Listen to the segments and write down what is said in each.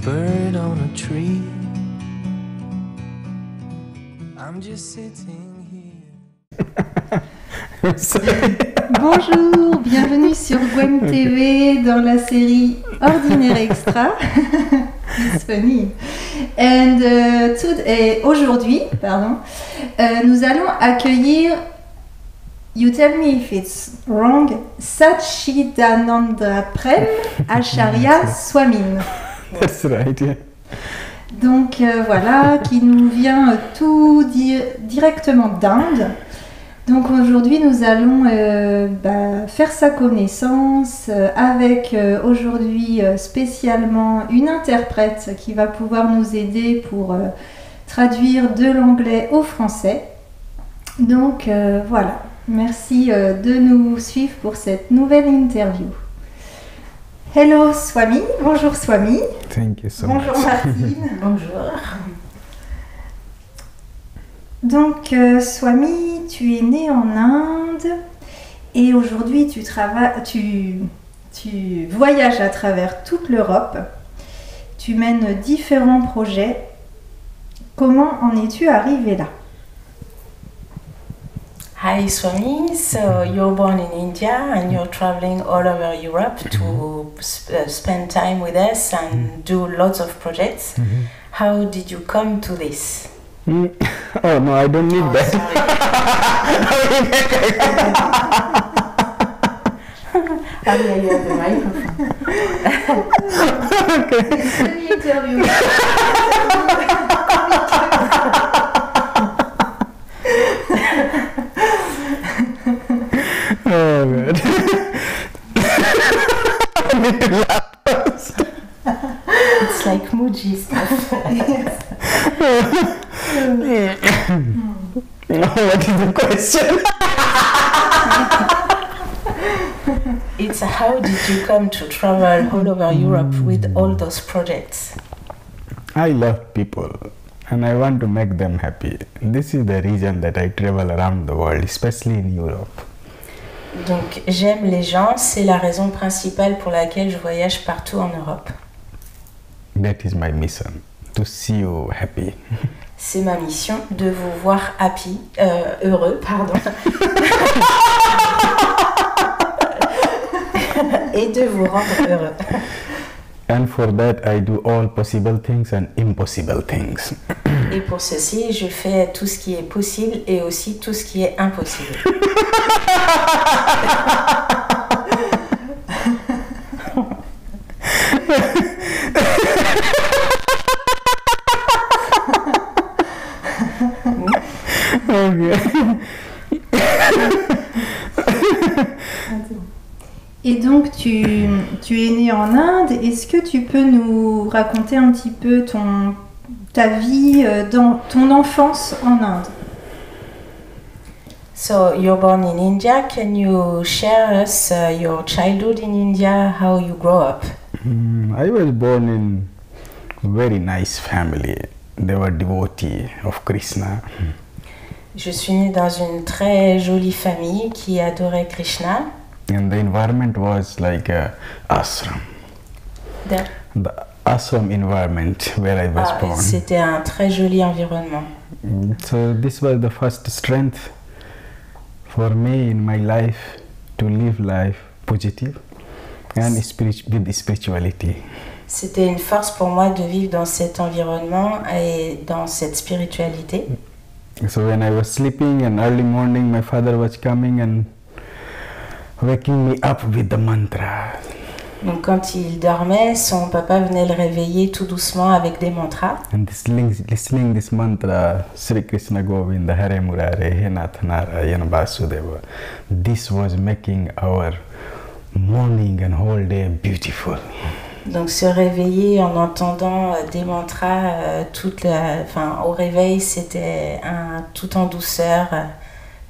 bird on a tree. I'm just sitting here. Bonjour, bienvenue sur Gwen TV dans la série Ordinaire Extra. It's funny. Aujourd'hui, nous allons accueillir, you tell me if it's wrong, Satchidananda Prem Acharya Swamin. That's right, yeah. Donc voilà, qui nous vient tout directement d'Inde. Donc aujourd'hui nous allons faire sa connaissance avec aujourd'hui spécialement une interprète qui va pouvoir nous aider pour traduire de l'anglais au français. Donc voilà, merci de nous suivre pour cette nouvelle interview. Hello Swami, bonjour Swami. Thank you so much. Bonjour Martine. Bonjour. Donc Swami, tu es né en Inde et aujourd'hui tu voyages à travers toute l'Europe. Tu mènes différents projets. Comment en es-tu arrivé là? Hi Swami, so you're born in India and you're traveling all over Europe to spend time with us and do lots of projects. How did you come to this? Oh no, I don't need that. Oh yeah, you have the microphone. Okay. It's an interview. Oh god. I need to laugh first. It's like Muji stuff. What is the question? It's how did you come to travel all over Europe with all those projects? I love people and I want to make them happy. This is the reason that I travel around the world, especially in Europe. Donc j'aime les gens, c'est la raison principale pour laquelle je voyage partout en Europe. That is my mission, to see you happy. C'est ma mission de vous voir heureux, pardon. Et de vous rendre heureux. And for that I do all possible things and impossible things. Et pour ceci, je fais tout ce qui est possible et aussi tout ce qui est impossible. Et donc tu es né en Inde. Est-ce que tu peux nous raconter un petit peu ta vie dans ton enfance en Inde? So you're born in India. Can you share us your childhood in India, how you grow up? I was born in a very nice family. They were devotees of Krishna. Je suis née dans une très jolie famille qui adorait Krishna. And the environment was like a ashram. The ashram environment where I was born. C'était un très joli environnement. So this was the first strength for me in my life to live life positive and with spirituality. C'était une force pour moi de vivre dans cet environnement et dans cette spiritualité. So when I was sleeping and early morning, my father was coming and waking me up with the mantra. Donc quand il dormait, son papa venait le réveiller tout doucement avec des mantras. And listening this mantra, Sri Krishna Govinda Hare Murare He Nath Narayana Vasudeva. This was making our morning and whole day beautiful. Donc se réveiller en entendant des mantras au réveil, c'était tout en douceur,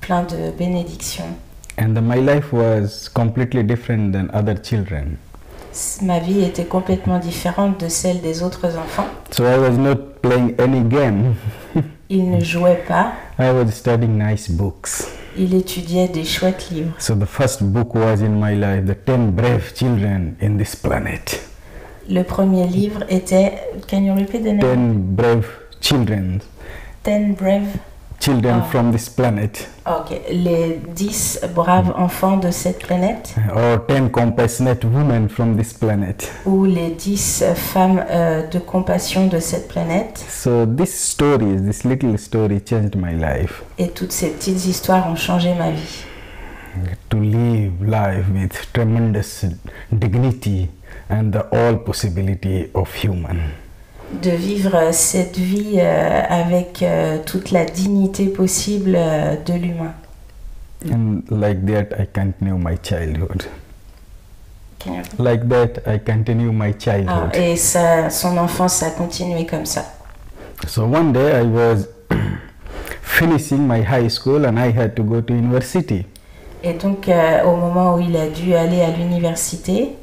plein de bénédictions. And my life was completely different than other children. Ma vie était complètement différente de celle des autres enfants. So I was not playing any game. Il ne jouait pas. I was studying nice books. Il étudiait des chouettes livres. So the first book was in my life, The 10 Brave Children in This Planet. Le premier livre était, can you repeat the name? 10 brave children, 10 brave. children Ah. from this planet, Ok, les 10 braves enfants de cette planète, or 10 compassionate women from this planet. ou les 10 femmes de compassion de cette planète. So this little story changed my life. Et toutes ces petites histoires ont changé ma vie. To live life with tremendous dignity and the all possibility of human. De vivre cette vie avec toute la dignité possible de l'humain. And like that I continue my childhood. Can you- Like that I continue my Ah, childhood. et son enfance a continué comme ça. So one day I was finishing my high school and I had to go to university. Et donc au moment où il a dû aller à l'université,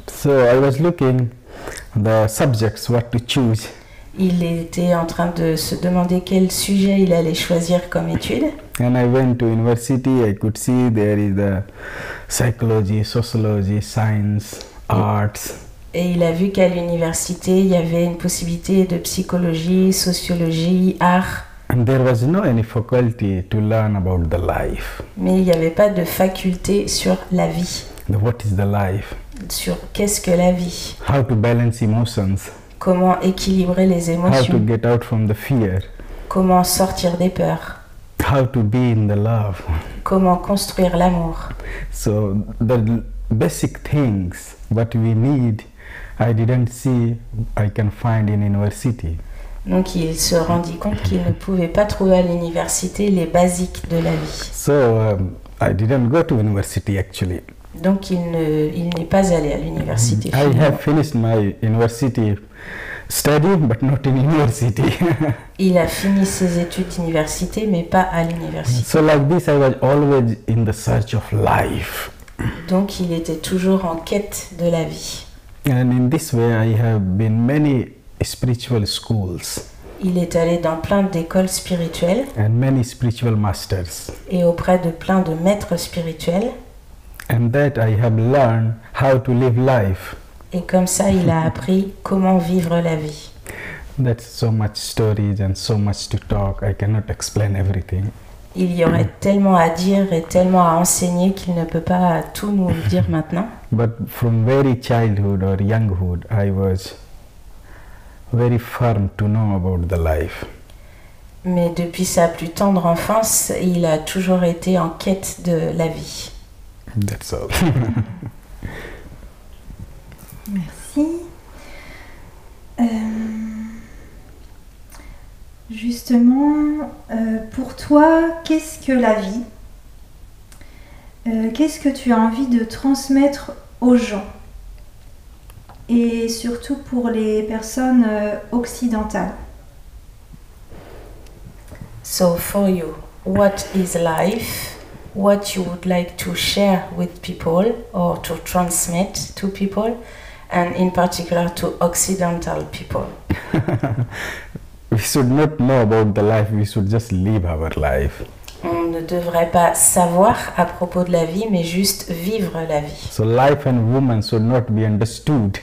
So I was looking the subjects what to choose. il était en train de se demander quel sujet il allait choisir comme étude. And I went to university. I could see there is the psychology, sociology, science, arts. Et il a vu qu'à l'université, il y avait une possibilité de psychologie, sociologie, art, And there was no any faculty to learn about the life. mais il n'y avait pas de faculté sur la vie, What is the life? sur qu'est-ce que la vie, How to balance emotions. comment équilibrer les How to émotions, get out from the fear. comment sortir des peurs, How to be in the love. comment construire l'amour. So the basic things what we need, I didn't see I can find in university. Donc il se rendit compte qu'il ne pouvait pas trouver à l'université les basiques de la vie. So I didn't go to university actually. Donc il n'est pas allé à l'université. I finalement. have finished my university study, but not in university. Il a fini ses études d'université, mais pas à l'université. So like this, I was always in the search of life. Donc il était toujours en quête de la vie. And in this way, I have been many spiritual schools Il est allé dans plein d'écoles spirituelles and many spiritual masters. et auprès de plein de maîtres spirituels. And that I have learned how to live life. Et comme ça, il a appris comment vivre la vie. That's so much stories and so much to talk. I cannot explain everything. Il y aurait tellement à dire et tellement à enseigner qu'il ne peut pas tout nous le dire maintenant. But from very childhood or younghood, I was very firm to know about the life. Mais depuis sa plus tendre enfance, il a toujours été en quête de la vie. That's all. Merci. Justement, pour toi, qu'est-ce que la vie? Qu'est-ce que tu as envie de transmettre aux gens? Et surtout pour les personnes occidentales. So for you, what is life? What you would like to share with people or to transmit to people, and in particular to Occidental people? We should not know about the life, we should just live our life. On ne devrait pas savoir à propos de la vie, mais juste vivre la vie. So life and woman should not be understood.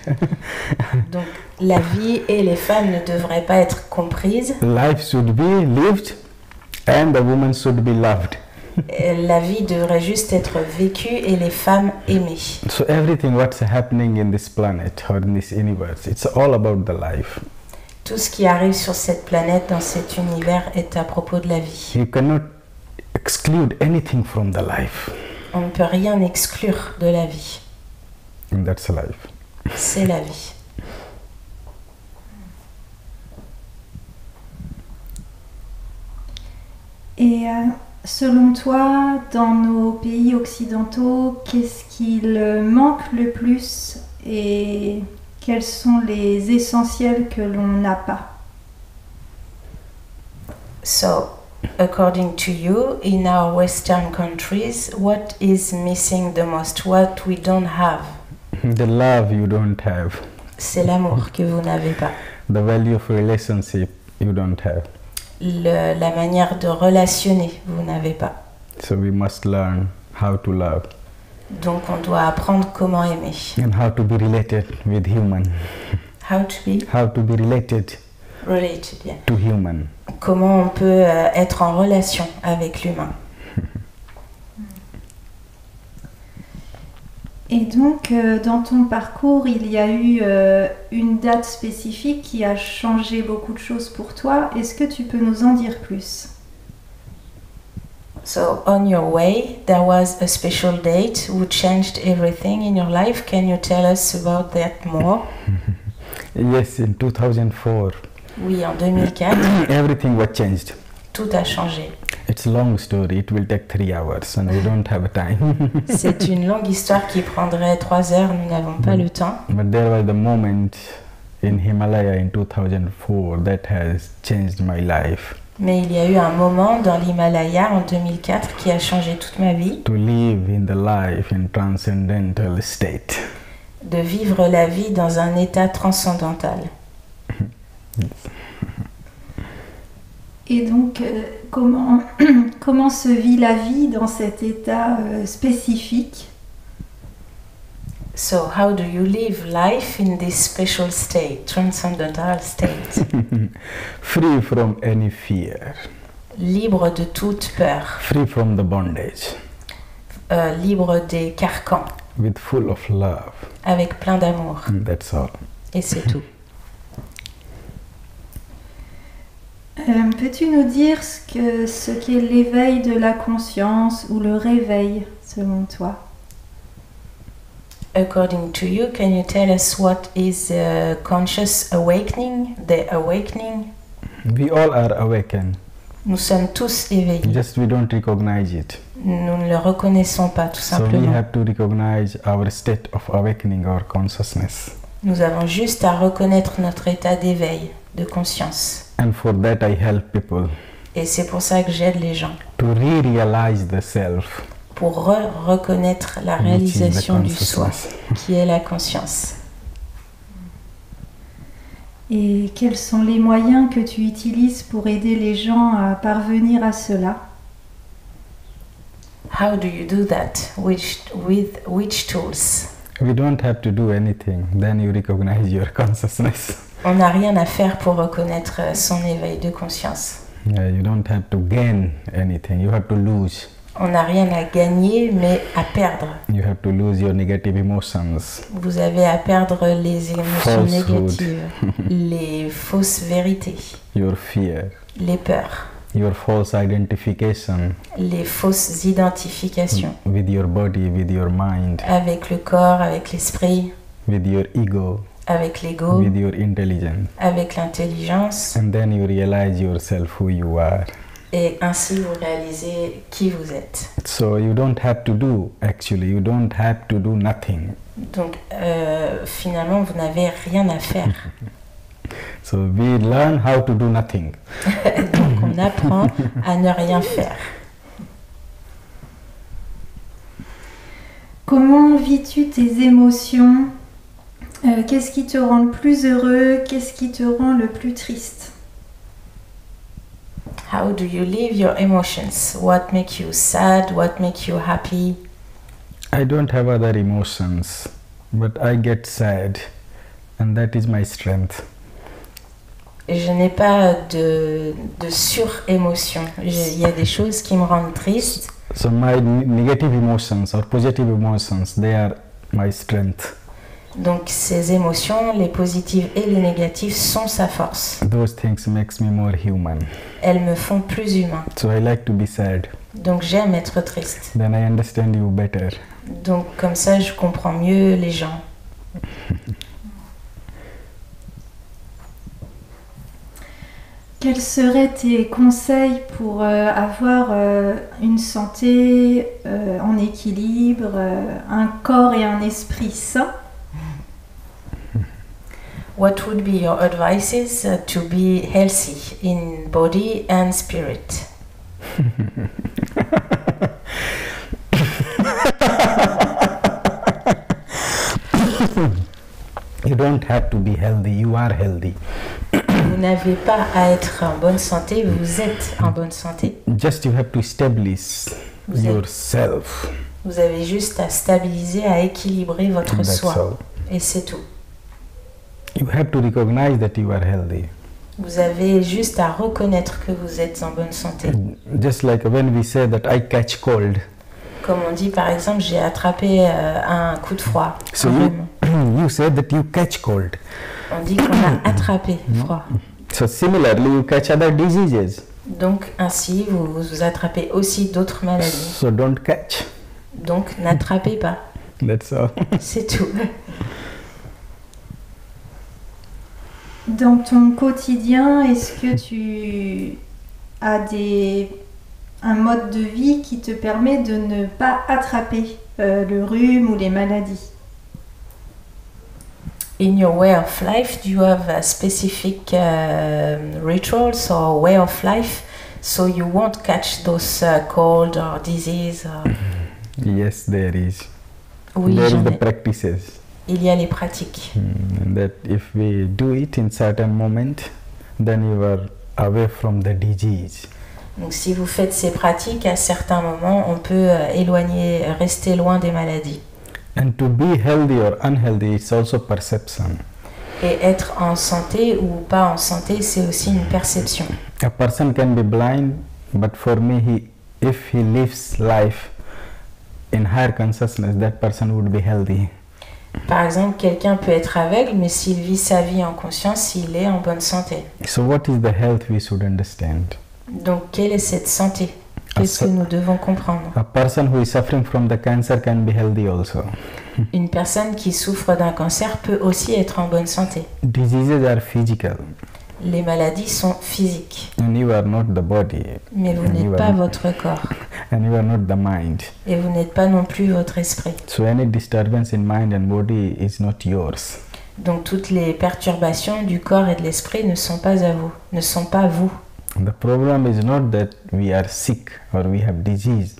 Donc la vie et les femmes ne devraient pas être comprises. Life should be lived and the woman should be loved. La vie devrait juste être vécue et les femmes aimées. So everything what's happening in this planet or in this universe, it's all about the life. Tout ce qui arrive sur cette planète, dans cet univers, est à propos de la vie. You cannot exclude anything from the life. On ne peut rien exclure de la vie. And that's life. C'est la vie. Et selon toi, dans nos pays occidentaux, qu'est-ce qu'il manque le plus et quels sont les essentiels que l'on n'a pas? So, according to you, in our Western countries, what is missing the most? What we don't have? The love you don't have. C'est l'amour que vous n'avez pas. The value of relationship you don't have. La manière de relationner, vous n'avez pas. So we must learn how to love. Donc on doit apprendre comment aimer. and how to be related with human, How to be how to be related related, yeah. to human. Comment on peut être en relation avec l'humain. Et donc, dans ton parcours, il y a eu une date spécifique qui a changé beaucoup de choses pour toi. Est-ce que tu peux nous en dire plus? So on your way, there was a special date which changed everything in your life. Can you tell us about that more? Yes, in 2004, Oui, en 2004, everything was changed. tout a changé. It's a long story. It will take 3 hours, and we don't have time. C'est une longue histoire qui prendrait 3 heures, nous n'avons pas le temps. But there was the moment in Himalaya in 2004 that has changed my life. Mais il y a eu un moment dans l'Himalaya en 2004 qui a changé toute ma vie, To live in the life in transcendental state. de vivre la vie dans un état transcendantal. Et donc, comment se vit la vie dans cet état spécifique? So how do you live life in this special state, transcendental state? Free from any fear, Libre de toute peur, free from the bondage, libre des carcans, with full of love. avec plein d'amour. That's all. Et c'est tout. Peux-tu nous dire ce qu'est l'éveil de la conscience ou le réveil, selon toi? According to you, can you tell us what is conscious awakening, the awakening? We all are awakened, Nous sommes tous éveillés. just we don't recognize it. Nous ne le reconnaissons pas, tout So we simplement. have to recognize our state of awakening, our consciousness. Nous avons juste à reconnaître notre état d'éveil, de conscience. And for that I help people Et c'est pour ça que j'aide les gens, to re-realize the self, pour reconnaître la which is the réalisation du soi, consciousness. qui est la conscience. Et quels sont les moyens que tu utilises pour aider les gens à parvenir à cela? How do you do that? With which tools? We don't have to do anything, then you recognize your consciousness. On n'a rien à faire pour reconnaître son éveil de conscience. Yeah, you don't have to gain anything, you have to lose. On n'a rien à gagner, mais à perdre. You have to lose your negative emotions, Vous avez à perdre les émotions Falsehood. négatives, les fausses vérités, your fear, les peurs, your false identification les fausses identifications with your body, with your mind, avec le corps, avec l'esprit, with your ego, avec l'ego, with your intelligence. avec l'intelligence. And then you realize yourself who you are. Et ainsi vous réalisez qui vous êtes. So you don't have to do, actually, you don't have to do nothing. Donc finalement, vous n'avez rien à faire. So we learn how to do nothing. Donc on apprend à ne rien faire. Comment vis-tu tes émotions? Qu'est-ce qui te rend le plus heureux? Qu'est-ce qui te rend le plus triste? How do you live your emotions? What makes you sad? What makes you happy? I don't have other emotions, but I get sad, and that is my strength. Je n'ai pas de sur-émotion. Il y a des choses qui me rendent triste. So my negative emotions or positive emotions, they are my strength. Donc ces émotions, les positives et les négatives, sont sa force. Those things makes me more human. Elles me font plus humain. So I like to be sad. Donc j'aime être triste. Then I understand you better. Donc comme ça, je comprends mieux les gens. Quels seraient tes conseils pour avoir une santé en équilibre, un corps et un esprit sains? What would be your advices to be healthy in body and spirit? You don't have to be healthy, you are healthy. Vous n'avez pas à être en bonne santé, vous êtes en bonne santé. Just you have to establish Vous êtes- yourself. Vous avez juste à stabiliser, à équilibrer votre That's soi. all. Et c'est tout. You have to recognize that you are healthy. Vous avez juste à reconnaître que vous êtes en bonne santé. Just like when we say that I catch cold. Comme on dit par exemple, j'ai attrapé un coup de froid. So un you, rhume. you say that you catch cold. On dit qu'on a attrapé froid. So similarly, you catch other diseases. Donc ainsi, vous attrapez aussi d'autres maladies. So don't catch. Donc n'attrapez pas. That's all. C'est tout. Dans ton quotidien, est-ce que tu as un mode de vie qui te permet de ne pas attraper le rhume ou les maladies? In your way of life, do you have a specific rituals or way of life so you won't catch those cold or disease? Yes, there is. Oui, There is j'en the ai. practices. Il y a les pratiques. And that if we do it in certain moment, then you are away from the disease. Donc si vous faites ces pratiques, à certains moments, on peut rester loin des maladies. And to be healthy or unhealthy, it's also perception. Et être en santé ou pas en santé, c'est aussi une perception. A person can be blind, but for me, if he lives life in higher consciousness, that person would be healthy. Par exemple, quelqu'un peut être aveugle, mais s'il vit sa vie en conscience, il est en bonne santé. So what is the health we should understand? Donc, quelle est cette santé? Qu'est-ce que nous devons comprendre? A person who is suffering from the cancer can be healthy also. Une personne qui souffre d'un cancer peut aussi être en bonne santé. Diseases are physical, Les maladies sont physiques, and you are not the body, mais vous You n'êtes are pas not. votre corps and you are not the mind. et vous n'êtes pas non plus votre esprit. So any disturbance in mind and body is not yours. Donc, toutes les perturbations du corps et de l'esprit ne sont pas à vous, ne sont pas vous. The problem is not that we are sick or we have disease.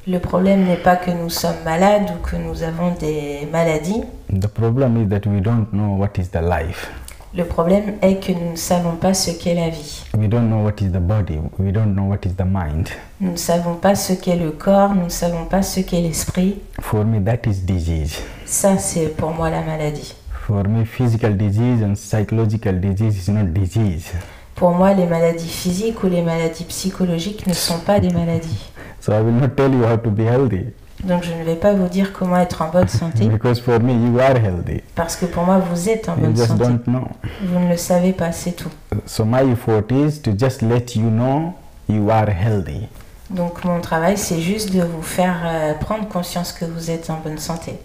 Le problème n'est pas que nous sommes malades ou que nous avons des maladies. The problem is that we don't know what is the life. Le problème est que nous ne savons pas ce qu'est la vie. We don't know what is the body. We don't know what is the mind. Nous ne savons pas ce qu'est le corps, nous ne savons pas ce qu'est l'esprit. For me, that is disease. Ça, c'est pour moi la maladie. For me, physical disease and psychological disease is not disease. Pour moi, les maladies physiques ou les maladies psychologiques ne sont pas des maladies. So I will not tell you how to be healthy, Donc, je ne vais pas vous dire comment être en bonne santé, because for me, you are healthy. parce que pour moi, vous êtes en You bonne just santé. don't know. Vous ne le savez pas, c'est tout. So my effort is to just let you know you are healthy. Donc, mon travail, c'est juste de vous faire prendre conscience que vous êtes en bonne santé.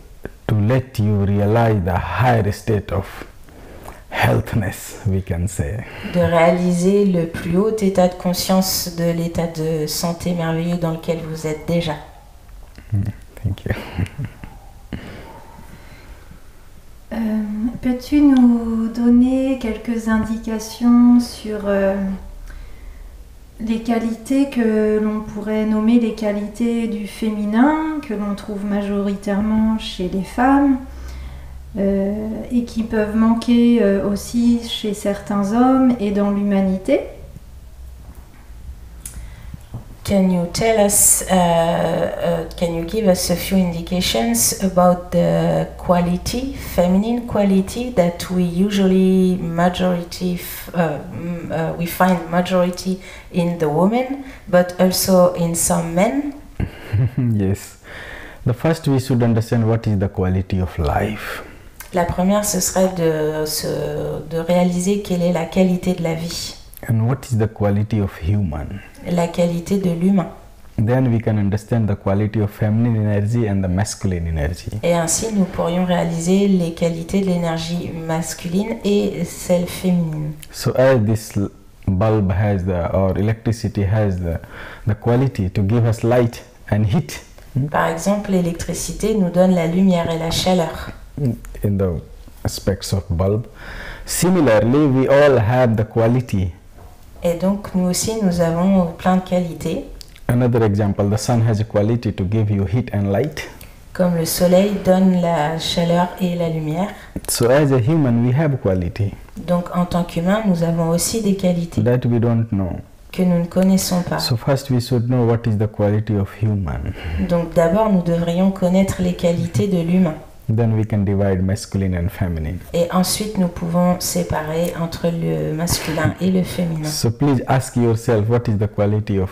To let you realize the higher state of healthness, we can say. De réaliser le plus haut état de conscience de l'état de santé merveilleux dans lequel vous êtes déjà. Thank you. Peux-tu nous donner quelques indications sur les qualités que l'on pourrait nommer les qualités du féminin, que l'on trouve majoritairement chez les femmes et qui peuvent manquer aussi chez certains hommes et dans l'humanité? Can you tell us, can you give us a few indications about the quality, feminine quality that we usually we find majority in the women, but also in some men? Yes. The first we should understand what is the quality of life. La première, ce serait de réaliser quelle est la qualité de la vie, And what is the quality of human? la qualité de l'humain. Then we can understand the quality of feminine energy and the masculine energy. Et ainsi, nous pourrions réaliser les qualités de l'énergie masculine et celle féminine. So as this bulb has or electricity has the quality to give us light and heat Par exemple, l'électricité nous donne la lumière et la chaleur. in the aspects of bulb, similarly we all have the quality. Et donc, nous aussi, nous avons plein de qualités. Another example, the sun has a quality to give you heat and light. Comme le soleil donne la chaleur et la lumière. So as a human we have quality Donc, en tant qu'humain, nous avons aussi des qualités that we don't know. que nous ne connaissons pas. So first we should know what is the quality of human. Donc d'abord, nous devrions connaître les qualités de l'humain. Then we can divide masculine and feminine. Et ensuite, nous pouvons séparer entre le masculin et le féminin. So please ask yourself what is the quality of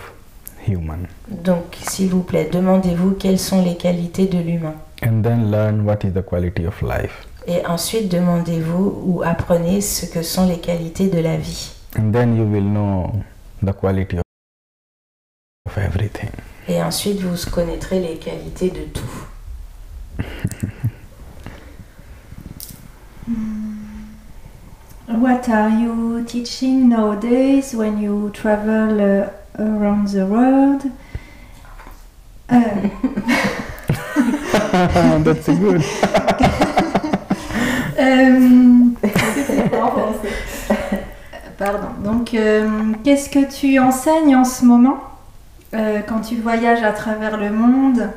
human. Donc, s'il vous plaît, demandez-vous quelles sont les qualités de l'humain. And then learn what is the quality of life. Et ensuite, demandez-vous ou apprenez ce que sont les qualités de la vie. And then you will know the quality of everything. Et ensuite, vous connaîtrez les qualités de tout. What are you teaching nowadays when you travel around the world? That's good. Pardon. Donc, qu'est-ce que tu enseignes en ce moment quand tu voyages à travers le monde?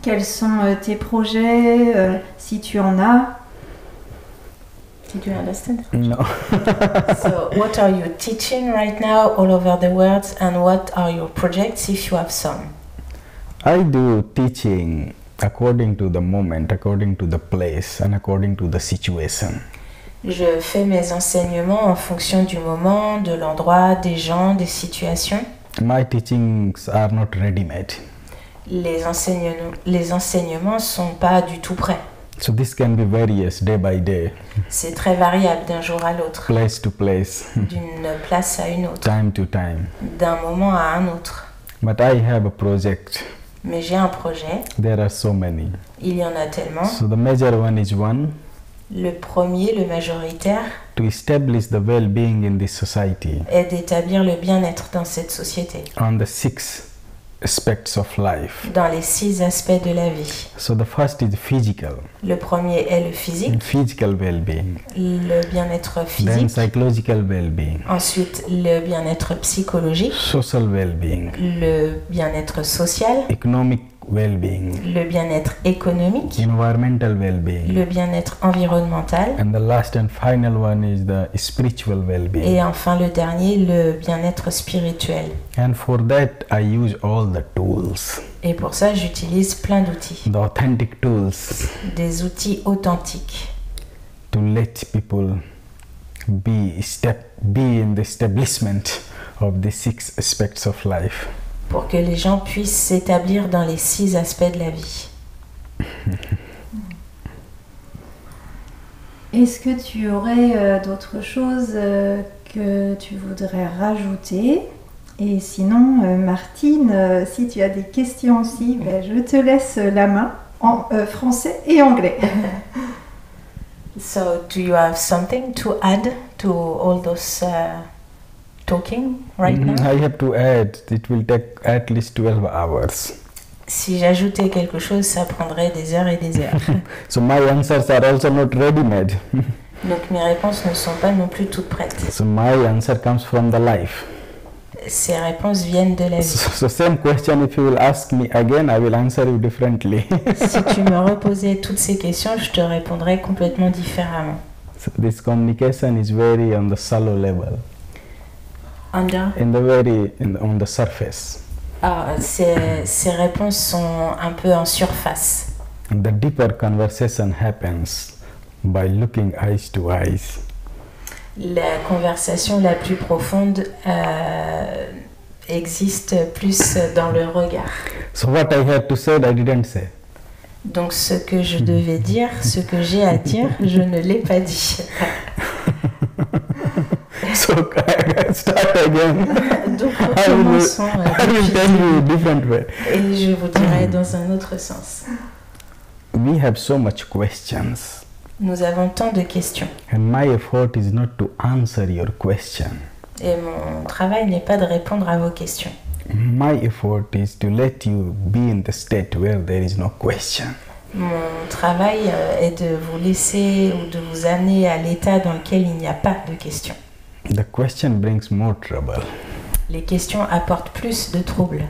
Quels sont tes projets, si tu en as? Did you understand? No. So, what are you teaching right now all over the world, and what are your projects if you have some? I do teaching according to the moment, according to the place, and according to the situation. Je fais mes enseignements en fonction du moment, de l'endroit, des gens, des situations. My teachings are not ready-made. Les enseignements sont pas du tout prêts. So this can be various day by day, C'est très variable d'un jour à l'autre, place to place, d'une place à une autre, time to time. d'un moment à un autre. But I have a project. Mais j'ai un projet, There are so many. il y en a tellement. So the major one is one, Le premier, le majoritaire, to establish the well-being in this society est d'établir le bien-être dans cette société, on the 6 aspects of life. dans les 6 aspects de la vie. So the first is physical, Le premier est le physique, physical well-being. le bien-être Then physique. psychological well-being, Ensuite, le bien-être psychologique, social well-being, le bien-être social, economic well-being, le bien-être économique, environmental well-being, le bien-être environnemental and the last and final one is the spiritual well-being. et enfin le dernier, le bien-être spirituel. And for that I use all the tools, Et pour ça, j'utilise plein d'outils, the authentic tools, des outils authentiques to let people be in the establishment of the 6 aspects of life. pour que les gens puissent s'établir dans les 6 aspects de la vie. Est-ce que tu aurais d'autres choses que tu voudrais rajouter? Et sinon, Martine, si tu as des questions aussi, ben, je te laisse la main en français et anglais. So, do you have something to add to all those talking right now? I have to add, it will take at least 12 hours. Si j'ajoutais quelque chose, ça prendrait des heures et des heures. So my answers are also not ready-made. Donc mes réponses ne sont pas non plus toutes prêtes. So my answer comes from the life. Ces réponses viennent de la vie. So same question, if you will ask me again, I will answer you differently. Si tu me reposais toutes ces questions, je te répondrais complètement différemment. So this communication is very on the shallow level, on the surface. Ces réponses sont un peu en surface. And the deeper conversation happens by looking eyes to eyes. La conversation la plus profonde existe plus dans le regard. So what I had to say, I didn't say. Donc ce que je devais dire, ce que j'ai à dire, je ne l'ai pas dit. So start again. Donc recommençons I will tell you a different way. et je vous dirai dans un autre sens. We have so much questions. Nous avons tant de questions And my effort is not to answer your question. et mon travail n'est pas de répondre à vos questions. My effort is to let you be in the state where there is no question. Mon travail est de vous laisser ou de vous amener à l'état dans lequel il n'y a pas de questions. The question brings more trouble. Les questions apportent plus de troubles.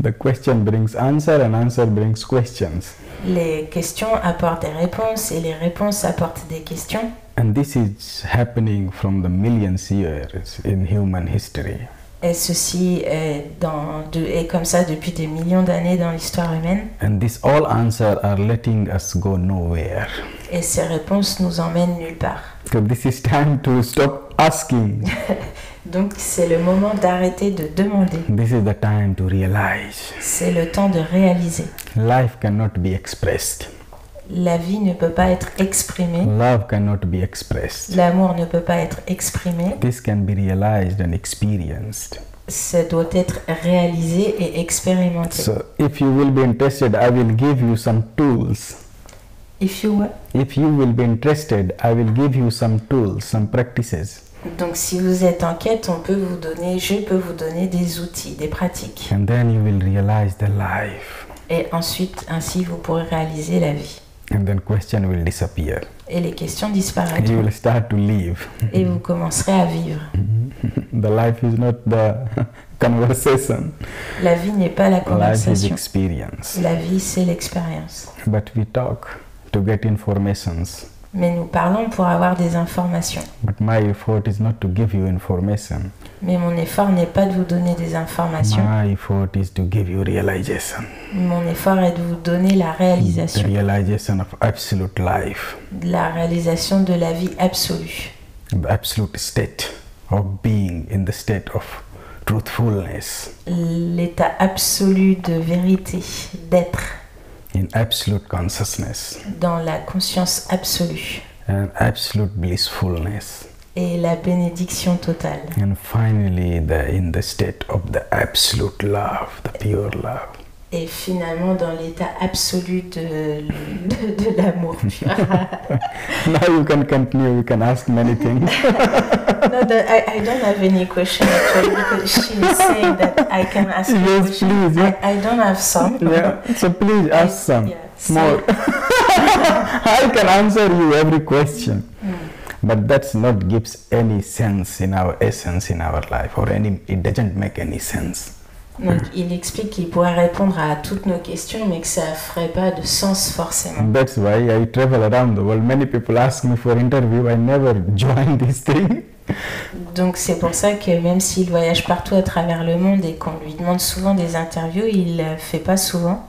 The question brings answer and answer brings questions. Les questions apportent des réponses et les réponses apportent des questions. And this is happening from the millions years in human history. Et ceci est comme ça depuis des millions d'années dans l'histoire humaine. And these all answers are letting us go nowhere. Et ces réponses nous emmènent nulle part. So this is time to stop asking. Donc c'est le moment d'arrêter de demander. This is the time to realize. C'est le temps de réaliser. Life cannot be expressed. La vie ne peut pas être exprimée. Love cannot be expressed. L'amour ne peut pas être exprimé. This can be realized and experienced. Ça doit être réalisé et expérimenté. So if you will be interested, I will give you some tools. If you what? If you will be interested, I will give you some tools, some practices. Donc si vous êtes en quête, je peux vous donner des outils, des pratiques. And then you will realize the life. Et ensuite, ainsi, vous pourrez réaliser la vie. And then question will disappear. Et les questions You disparaîtront. will start to live. Et vous commencerez à vivre. The life is not the conversation. La vie n'est pas la Life is conversation. experience. La vie, c'est l'expérience. But we talk to get informations. Mais nous parlons pour avoir des informations. But my effort is not to give you information. Mais mon effort n'est pas de vous donner des informations. My effort is to give you realization. Mon effort est de vous donner la The réalisation. realization of absolute life. La réalisation de la vie absolue. The absolute state of being in the state of truthfulness. L'état absolu de vérité, d'être In absolute consciousness. dans la conscience absolue. And absolute blissfulness. Et la bénédiction totale. And finally, in the state of the absolute love, the pure love. Et finalement dans l'état absolu de l'amour pur. Now you can continue, you can ask many things. No, I don't have any question actually because she is saying that I can ask you Yes, questions. please, yeah. I don't have some. Yeah, so please ask some Yeah, so- more. I can answer you every question. But that's not gives any sense in our essence in our life, or it doesn't make any sense. Donc il explique qu'il pourrait répondre à toutes nos questions mais que ça ferait pas de sens forcément. That's why I travel around the world. Many people ask me for interview. I never join this thing. Donc c'est pour ça que même s'il voyage partout à travers le monde et qu'on lui demande souvent des interviews, il ne fait pas souvent.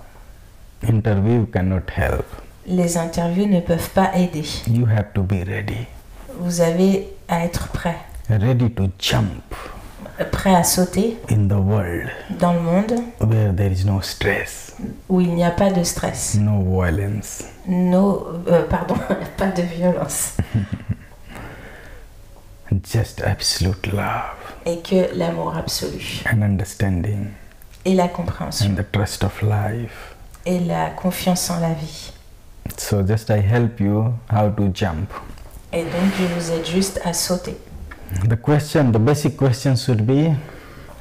Interview cannot help. Les interviews ne peuvent pas aider. You have to be ready. Vous avez à être prêt. Ready to jump Prêt à sauter in the world dans le monde where there is no stress, où il n'y a pas de stress. no violence. Pas de violence. Just absolute love Et que l'amour absolu and understanding et la compréhension and the trust of life. et la confiance en la vie. So just I help you how to jump. Et donc je vous aide juste à sauter. The basic question should be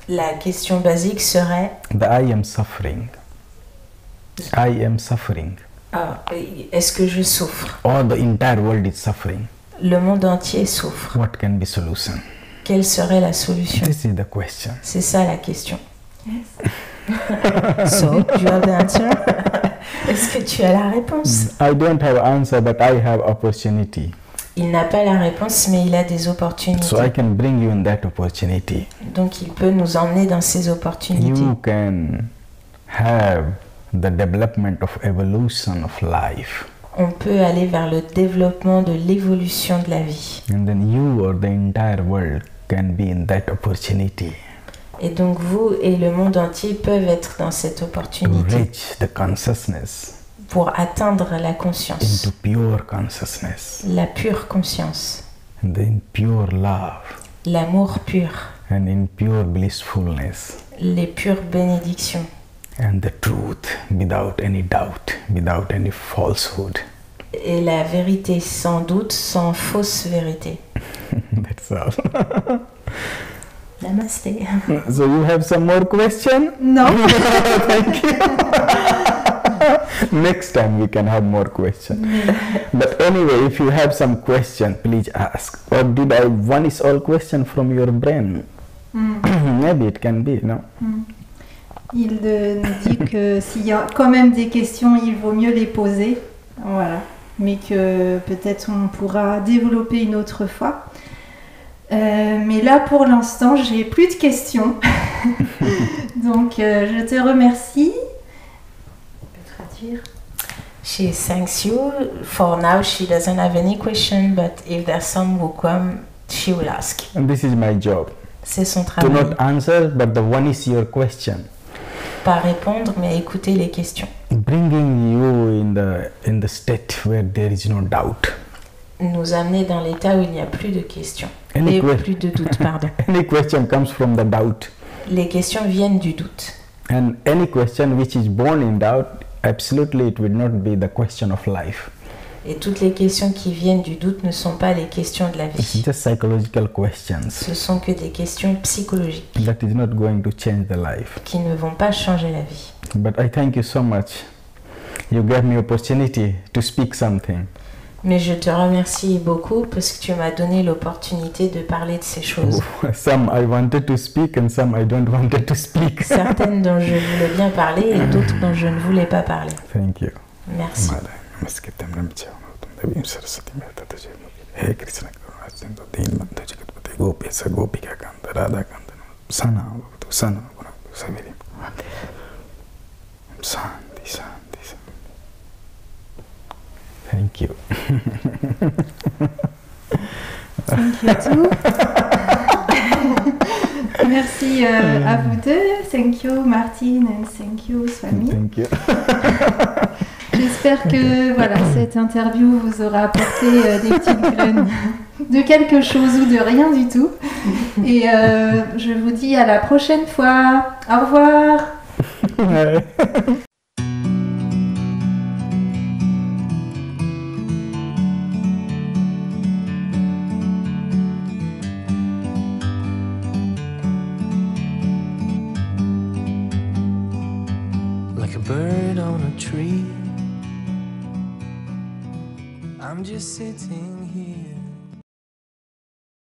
La question basique serait the I am suffering. I am suffering. est-ce que je souffre? Or the entire world is suffering. Le monde entier souffre. What can be solution? Quelle serait la solution? This is the question. C'est ça la question. So, do you have the answer? Est-ce que tu as la réponse? I don't have answer, but I have opportunity. Il n'a pas la réponse, mais il a des opportunités. So I can bring you in that opportunity. Donc il peut nous emmener dans ces opportunités. You can have the development of evolution of life. On peut aller vers le développement de l'évolution de la vie. And then you or the entire world can be in that opportunity Et donc vous et le monde entier peuvent être dans cette to opportunité reach the consciousness pour atteindre la conscience, into pure consciousness la pure conscience, and in pure love l'amour pur, and in pure blissfulness les pures bénédictions and the truth without any doubt, without any falsehood. et la vérité sans doute, sans fausse vérité. That's all. Namasté. So you have some more question? Non. Thank you. Next time we can have more question. But anyway, if you have some question, please ask. Or did I one is all question from your brain? Maybe it can be, no? Il nous dit que s'il y a quand même des questions, il vaut mieux les poser. Voilà. Mais que peut-être on pourra développer une autre fois. Mais là, pour l'instant, j'ai plus de questions. Donc, je te remercie. Je peux traduire. She thanks you. For now, she doesn't have any question, but if there's some who come, she will ask. And this is my job. C'est son To travail. not answer, but the one is your question. Pas répondre, mais écouter les questions. Bringing you in the state where there is no doubt. Nous amener dans l'état où il n'y a plus de questions. Any Et que- plus de doute, pardon. Any question comes from the doubt. Les questions viennent du doute. And any question which is born in doubt, absolutely it will not be the question of life. Et toutes les questions qui viennent du doute ne sont pas les questions de la It's vie. just psychological questions Ce sont que des questions psychologiques that is not going to change the life. qui ne vont pas changer la vie. But I thank you so much. You gave me opportunity to speak something. Mais je te remercie beaucoup parce que tu m'as donné l'opportunité de parler de ces choses. Some I wanted to speak and some I don't wanted to speak. Certaines dont je voulais bien parler et d'autres dont je ne voulais pas parler. Thank you. Merci. Hey Krishna Karunasindhu Deenbandhu Jagatpate Gopesa Gopika Kanta Radha Kanta Sana Bhavatu Sana Bhavatu Savirim Shanti Shanti Shanti. Thank you. Thank you too. Merci à vous deux. Thank you Martine and thank you Swami. Thank you. J'espère que voilà, cette interview vous aura apporté des petites graines de quelque chose ou de rien du tout. Et je vous dis à la prochaine fois. Au revoir. Like a bird on a tree. I'm just sitting here.